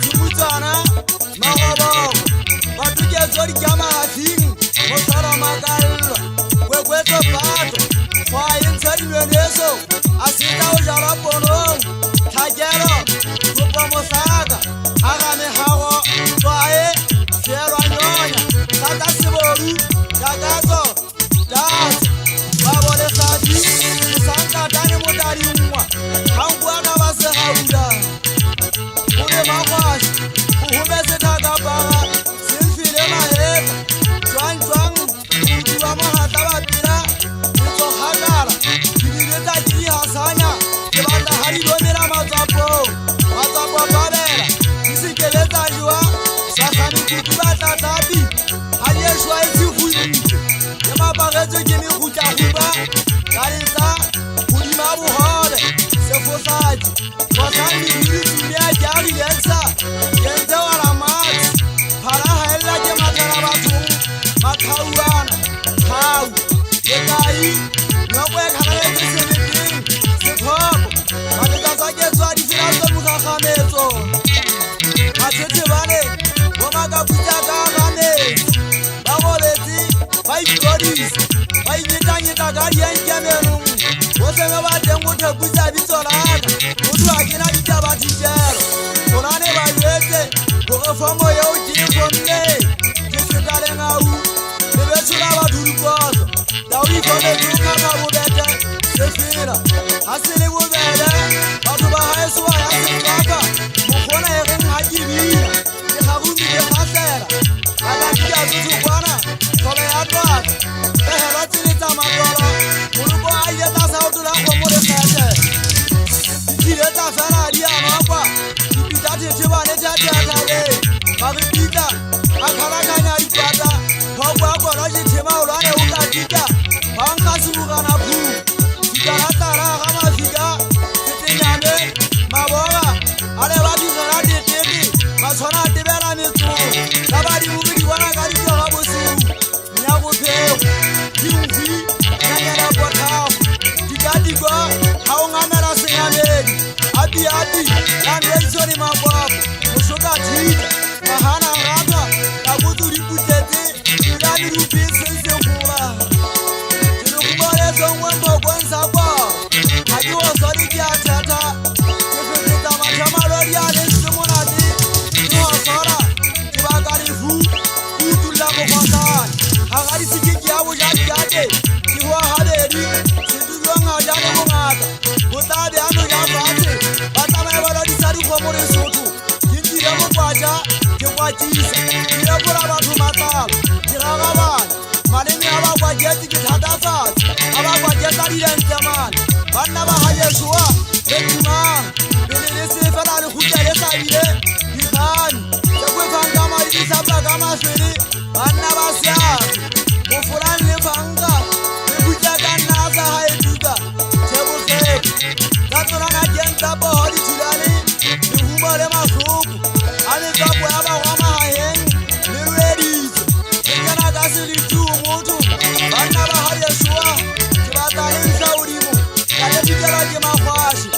Zumutsana magobo batho ke tswa dikamathing mosala makallo kwekweto pato fa yentsa dilweneso asita o jala ponong thakelo kopa mosaka agane hago twae selwa nyonya tata seboru kakatso das babole sadi sanka dane modari nwa hangwana base hauda ure makwashi uhumese thakapara simfile maheta twang kutuwa mahata batira nitso hagala kibireta kiri hasanya kebata hari lomera matsapo babela isikebeta jwa sasani kutuwa tatabi hayeshwa etsihuimike yamabagetso kemi kutahuba kalisa kudima buhole sefosadi wasani bibitumia jari yensa yenze wala mati para haela ke matala batho makauana kau yekai nokwe khanale tsesebeting sekhopo batlatsa ke tswa ditsela tsa mugagametso batsetse bane bona ka putsa ka gane ba boletse ba ikodisa ba inyetanyeta ka dienkemeno boseme ba teng o theputsa bitsolaka motho a kena ditaba dijelo konane ba yetse gore fomo yeo ke bonne ke setalengau lebetsola badulupoto tao ikometse kgaka bobete sefela ga se le bobele batho ba gaeso ba ya setlaka mokgona e reng ga ke bina ke gagomile kgatlhela akatika setsokwana tlhole ya tlwaka pegelwa tseletsa matlola moloko a iletsa saotola kgomo lekgete dikile tsa fela di anokwa dipita thethebane thateathale magepita a kgalakanya dipata phoko ya kona jethema olwane o katika bankgasibogana phu fikalatala ga mafika tetenyane maboga a le ba digela tetete ba tshwana a tebela metsong ka badimo ke di bona ka ditloga boseu nyagophego dinkgwi nyanyela pothago dikadikwa ga o ngamela senyamedi api landwaisone makwako mosoka thita magana gata ka botso diputletse ulane rupesensegora kenegoboletsongwembokonsakwa ga ke oswane ke a thata ke fetsetsa mathamalodi a lentse monate ke osora ke baka lefu ke utulla mokgosane ga ga disekeki ya bojadiate ke boa gabedi setulong ga jane bongata botlabe ano ja fatshe ba tsamaye balwadisa dikgomo lesotho ke ntile mokwatša ke kwatisa ke lepola batho matlalo ke gagabana maleme a bakwaketse ke thatafatse a bakwaketsa dilentsemane banna ba gajesoa le tumang pele le sefela le kgutla le tlabile dikgane tsekwefang ka madidisapla ka mafele banna ba seafe mofolang le fanka le butla ka nna a sa gaetuka tshebokgeko ka tsonana kentsa pogo dithulane lehumo le mahloko a metsapo ya bagwamagaheng le lweditse ke kena ka seletuu motho banna ba gajesoa ke batla le ntlha odimo ka le fikelwa ke makgwashe